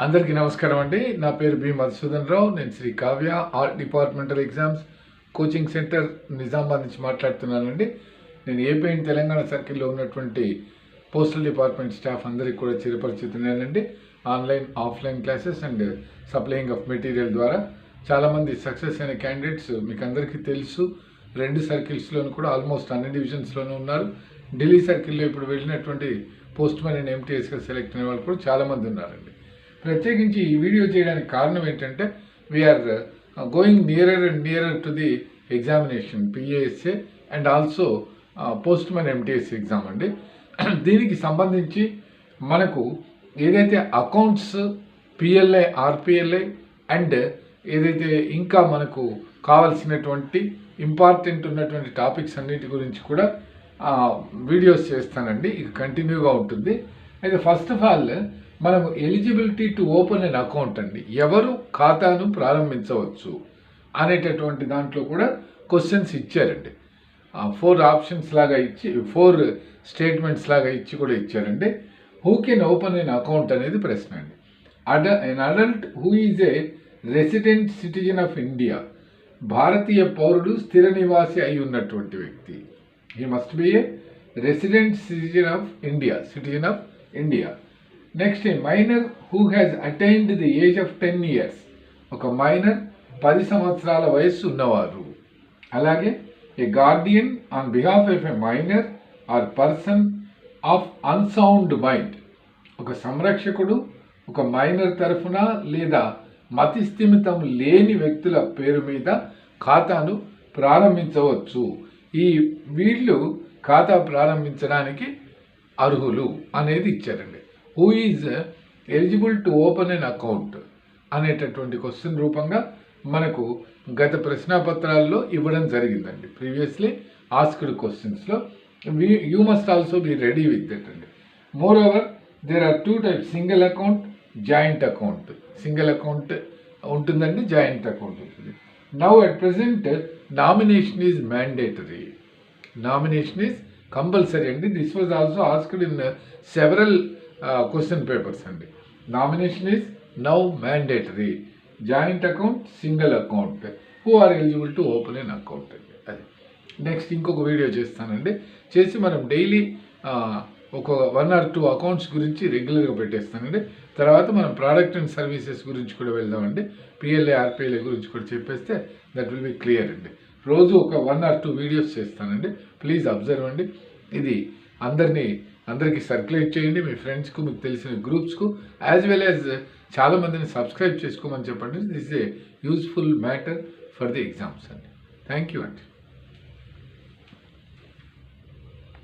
అందరికీ నమస్కారం అండి. నా పేరు బి మధుసూదన్ రావు. నేను Sri Kavya art departmental exams coaching centre Nizamabad నుంచి మాట్లాడుతున్నానండి. నేను ఏపీ అండ్ తెలంగాణ సర్కిల్లో ఉన్నటువంటి పోస్టల్ డిపార్ట్మెంట్ స్టాఫ్ అందరికీ కూడా చిరపరిచితున్నానండి. Online offline classes and supplying of material ద్వారా చాలామంది సక్సెస్ అయిన క్యాండిడేట్స్ మీకు అందరికీ తెలుసు. 2 సర్కిల్స్లోనూ కూడా ఆల్మోస్ట్ అన్ని డివిజన్స్లోనూ ఉన్నారు. ఢిల్లీ సర్కిల్లో ఇప్పుడు వెళ్ళినటువంటి పోస్ట్ మ్యాన్ అండ్ ఎంటీఎస్గా సెలెక్ట్ అయిన వాళ్ళు కూడా చాలామంది ఉన్నారండి. ప్రత్యేకించి ఈ వీడియో చేయడానికి కారణం ఏంటంటే we are going nearer and nearer to the examination PASA and also postman MTS exam అండి. దీనికి సంబంధించి మనకు ఏదైతే అకౌంట్స్ పిఎల్ఐ ఆర్పిఎల్ఐ అండ్ ఏదైతే ఇంకా మనకు కావాల్సినటువంటి ఇంపార్టెంట్ ఉన్నటువంటి టాపిక్స్ అన్నిటి గురించి కూడా వీడియోస్ చేస్తానండి. ఇది కంటిన్యూగా ఉంటుంది. అయితే ఫస్ట్ ఆఫ్ ఆల్ మనము eligibility to open an account అండి, ఎవరు ఖాతాను ప్రారంభించవచ్చు అనేటటువంటి దాంట్లో కూడా క్వశ్చన్స్ ఇచ్చారండి. 4 ఆప్షన్స్ లాగా ఇచ్చి 4 స్టేట్మెంట్స్ లాగా ఇచ్చి కూడా ఇచ్చారండి. Who can open an account అనేది ప్రశ్న అండి. An adult who is a resident citizen of India, భారతీయ పౌరుడు స్థిర నివాసి అయి ఉన్నటువంటి వ్యక్తి. He must be a resident citizen of India. Next, a minor who has attained the age of 10 years, ఒక మైనర్ 10 సంవత్సరాల వయస్సు ఉన్నవారు. అలాగే a guardian on behalf of a minor or person of unsound mind, ఒక సంరక్షకుడు ఒక మైనర్ తరఫున లేదా మతి స్థిమితం లేని వ్యక్తుల పేరు మీద ఖాతాను ప్రారంభించవచ్చు. వీళ్ళు ఖాతా ప్రారంభించడానికి అర్హులు అనేది ఇచ్చారండి. Who is eligible to open an account అనేటటువంటి క్వశ్చన్ రూపంగా మనకు గత ప్రశ్నాపత్రాల్లో ఇవ్వడం జరిగిందండి. ప్రీవియస్లీ ఆస్క్డ్ క్వశ్చన్స్లో you must also be ready with that అండి. Moreover there are 2 types, single account, joint account. Single account ఉంటుందండి, జాయింట్ అకౌంట్ ఉంటుంది. Now at present nomination is mandatory. Nomination is compulsory అండి. This was also asked in several question papers అండి. Nomination is now mandatory. Joint account, single account, who are eligible to open an account అండి. అది next ఇంకొక video చేస్తానండి. చేసి మనం daily ఒక 1 or 2 accounts గురించి రెగ్యులర్గా పెట్టేస్తానండి. తర్వాత మనం ప్రోడక్ట్ అండ్ సర్వీసెస్ గురించి కూడా వెళ్దామండి. పిఎల్ఐ ఆర్పిఎల్ఐ గురించి కూడా చెప్పేస్తే దట్ విల్ బి క్లియర్ అండి. రోజు ఒక 1 or 2 వీడియోస్ చేస్తానండి. ప్లీజ్ అబ్జర్వ్ అండి. ఇది అందరికీ సర్క్యులేట్ చేయండి, మీ ఫ్రెండ్స్కు, మీకు తెలిసిన గ్రూప్స్కు, యాజ్ వెల్ యాజ్ చాలామందిని సబ్స్క్రైబ్ చేసుకోమని చెప్పండి. This is a useful matter for the exams అండి. థ్యాంక్ యూ అండి.